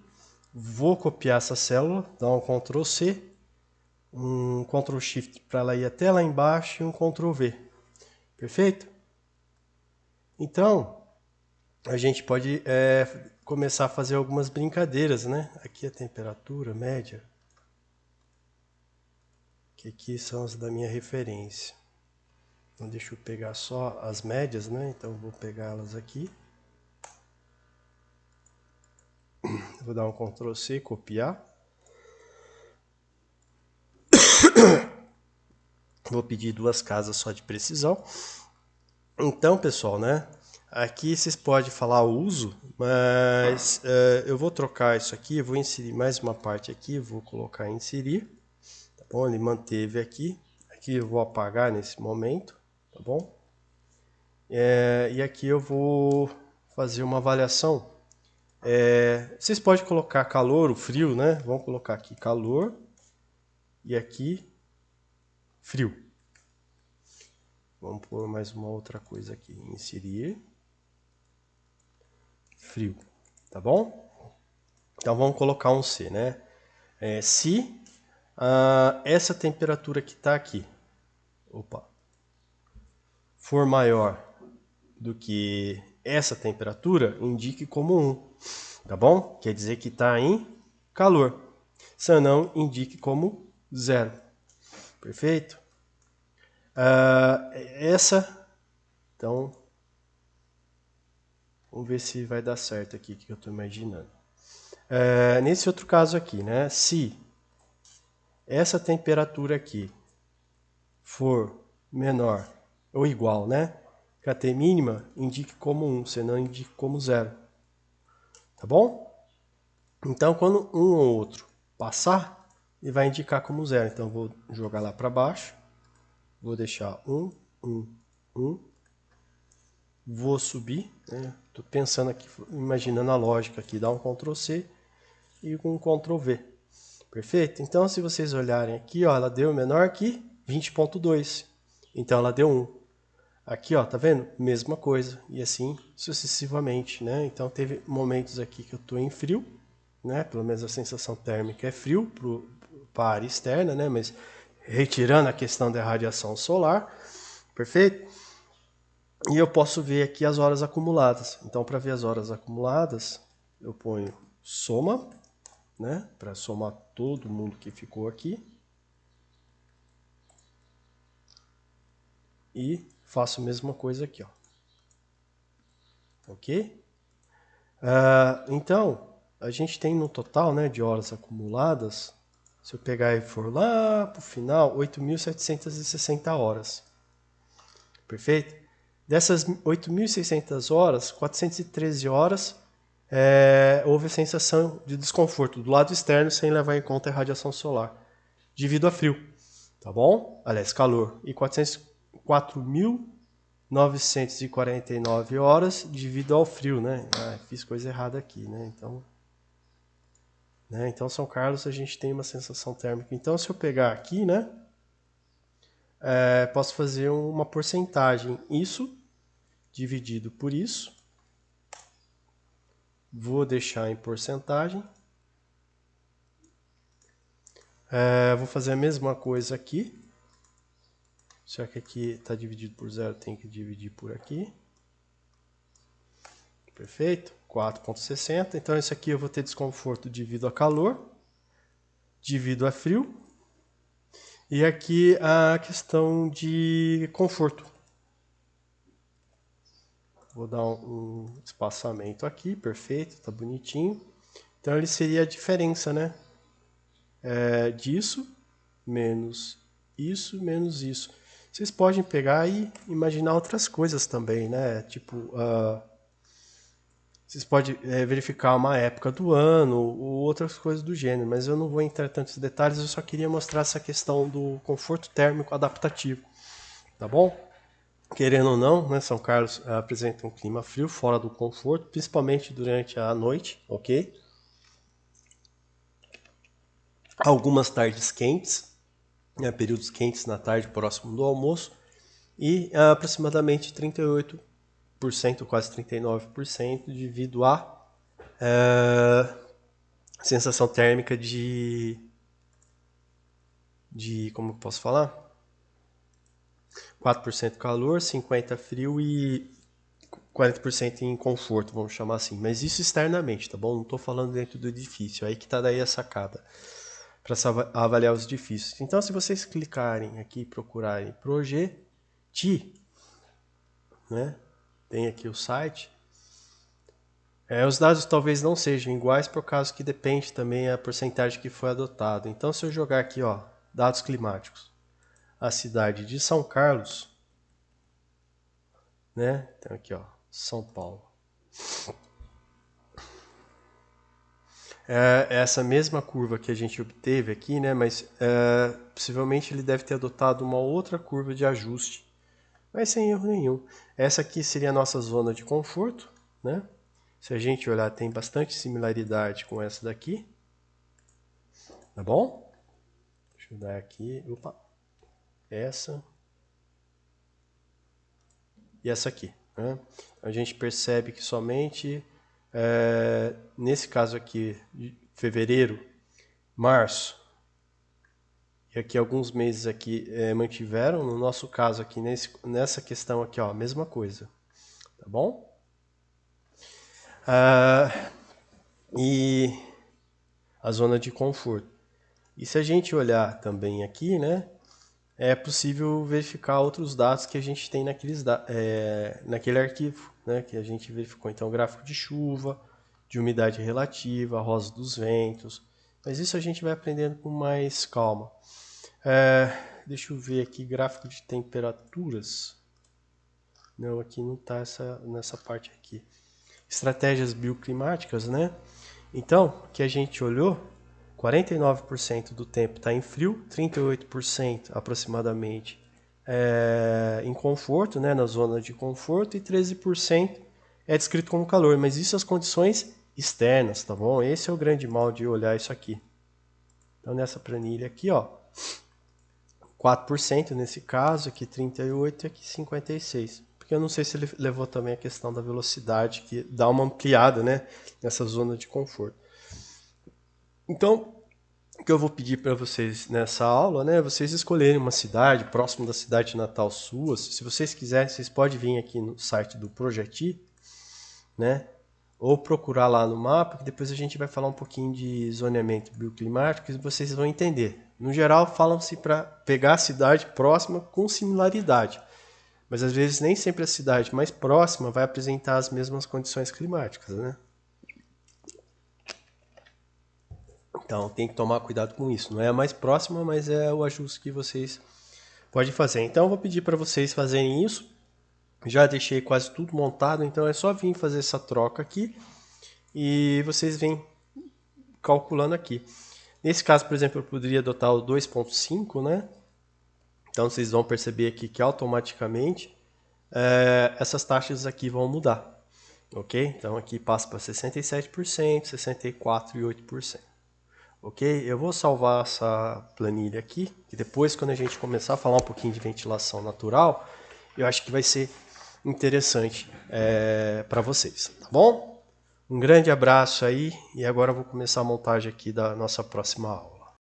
vou copiar essa célula, dar um Ctrl C, um Ctrl Shift para ela ir até lá embaixo e um Ctrl V. Perfeito? Então, a gente pode começar a fazer algumas brincadeiras, né? Aqui a temperatura média, que aqui são as da minha referência. Então deixa eu pegar só as médias, né? Então vou pegar elas aqui. Vou dar um Ctrl C, copiar. Vou pedir 2 casas só de precisão. Então, pessoal, né? Aqui vocês podem falar o uso, mas eu vou trocar isso aqui, vou inserir mais uma parte aqui, vou colocar inserir, tá bom? Ele manteve aqui. Aqui eu vou apagar nesse momento, tá bom? E aqui eu vou fazer uma avaliação. Vocês podem colocar calor ou frio, né? Vamos colocar aqui calor e aqui frio. Vamos pôr mais uma outra coisa aqui. Inserir frio, tá bom? Então vamos colocar um C, né? Se essa temperatura que está aqui, for maior do que essa temperatura, indique como 1, tá bom? Quer dizer que está em calor. Se não, indique como 0. Perfeito? Então, vamos ver se vai dar certo aqui, que eu estou imaginando. Nesse outro caso aqui, né? Se essa temperatura aqui for menor ou igual, né? KT mínima, indique como 1, senão indique como 0. Tá bom? Então, quando um ou outro passar, ele vai indicar como 0. Então, vou jogar lá para baixo. Vou deixar 1, 1, 1. Vou subir. Estou pensando aqui, imaginando a lógica aqui. Dá um Ctrl C e um Ctrl V. Perfeito? Então, se vocês olharem aqui, ó, ela deu menor que 20.2. Então, ela deu 1. Aqui, ó, tá vendo? Mesma coisa. E assim sucessivamente, né? Então, teve momentos aqui que eu estou em frio, né? Pelo menos a sensação térmica é frio para a área externa, né? Mas retirando a questão da radiação solar, perfeito? E eu posso ver aqui as horas acumuladas. Então, para ver as horas acumuladas, eu ponho soma, né? Para somar todo mundo que ficou aqui. E faço a mesma coisa aqui, ó. Ok? Então, a gente tem no total, né, de horas acumuladas, se eu pegar e for lá para o final, 8.760 horas. Perfeito? Dessas 8.600 horas, 413 horas houve a sensação de desconforto do lado externo sem levar em conta a radiação solar, devido a frio, tá bom? Aliás, calor. E 4.949 horas devido ao frio, né? Fiz coisa errada aqui, né? Então, São Carlos, a gente tem uma sensação térmica. Então, se eu pegar aqui, né? Posso fazer uma porcentagem. Isso dividido por isso. Vou deixar em porcentagem. Vou fazer a mesma coisa aqui. Só que aqui está dividido por 0, tem que dividir por aqui. Perfeito? 4,60. Então, isso aqui eu vou ter desconforto devido a calor, devido a frio. E aqui a questão de conforto. Vou dar um espaçamento aqui, perfeito, tá bonitinho. Então, ele seria a diferença, né? Disso, menos isso. Vocês podem pegar e imaginar outras coisas também, né? Tipo, vocês podem verificar uma época do ano ou outras coisas do gênero, mas eu não vou entrar em tantos detalhes, eu só queria mostrar essa questão do conforto térmico adaptativo, tá bom? Querendo ou não, né, São Carlos apresenta um clima frio, fora do conforto, principalmente durante a noite, ok? Algumas tardes quentes, períodos quentes na tarde próximo do almoço, e aproximadamente 38%, quase 39%, devido à sensação térmica como eu posso falar? 4% calor, 50% frio e 40% em conforto, vamos chamar assim. Mas isso externamente, tá bom? Não estou falando dentro do edifício. Aí que está daí a sacada para avaliar os edifícios. Então, se vocês clicarem aqui e procurarem Progeti, né? Tem aqui o site. Os dados talvez não sejam iguais por causa que depende também a porcentagem que foi adotada. Então, se eu jogar aqui, ó, dados climáticos, a cidade de São Carlos, né? Então aqui, ó, São Paulo. Essa mesma curva que a gente obteve aqui, né? Mas possivelmente ele deve ter adotado uma outra curva de ajuste, mas sem erro nenhum. Essa aqui seria a nossa zona de conforto, né? Se a gente olhar, tem bastante similaridade com essa daqui, tá bom? Deixa eu dar aqui, essa. e essa aqui, né? A gente percebe que somente nesse caso aqui, de fevereiro, março, e aqui alguns meses aqui mantiveram, no nosso caso aqui, nessa questão aqui, ó, a mesma coisa, tá bom? E a zona de conforto. E se a gente olhar também aqui, né, é possível verificar outros dados que a gente tem naquele arquivo, né, que a gente verificou. Então, gráfico de chuva, de umidade relativa, rosa dos ventos. Mas isso a gente vai aprendendo com mais calma. Deixa eu ver aqui, gráfico de temperaturas. Não, aqui não está nessa parte aqui. Estratégias bioclimáticas, né? Então, o que a gente olhou, 49% do tempo está em frio, 38% aproximadamente em conforto, né, na zona de conforto, e 13% é descrito como calor, mas isso as condições externas, tá bom? Esse é o grande mal de olhar isso aqui. Então, nessa planilha aqui, ó, 4% nesse caso, aqui 38% e aqui 56%. Porque eu não sei se ele levou também a questão da velocidade, que dá uma ampliada, né, nessa zona de conforto. Então, o que eu vou pedir para vocês nessa aula, né, vocês escolherem uma cidade próximo da cidade natal sua. Se vocês quiserem, vocês podem vir aqui no site do Projeti, né, ou procurar lá no mapa, que depois a gente vai falar um pouquinho de zoneamento bioclimático e vocês vão entender. No geral, falam-se para pegar a cidade próxima com similaridade, mas às vezes nem sempre a cidade mais próxima vai apresentar as mesmas condições climáticas, né? Então tem que tomar cuidado com isso. Não é a mais próxima, mas é o ajuste que vocês podem fazer. Então eu vou pedir para vocês fazerem isso. Já deixei quase tudo montado, então é só vir fazer essa troca aqui e vocês vêm calculando aqui. Nesse caso, por exemplo, eu poderia adotar o 2.5, né? Então vocês vão perceber aqui que automaticamente essas taxas aqui vão mudar. Ok? Então aqui passa para 67%, 64% e 8%. Ok? Eu vou salvar essa planilha aqui, e depois quando a gente começar a falar um pouquinho de ventilação natural, eu acho que vai ser interessante para vocês, tá bom? Um grande abraço aí, e agora eu vou começar a montagem aqui da nossa próxima aula.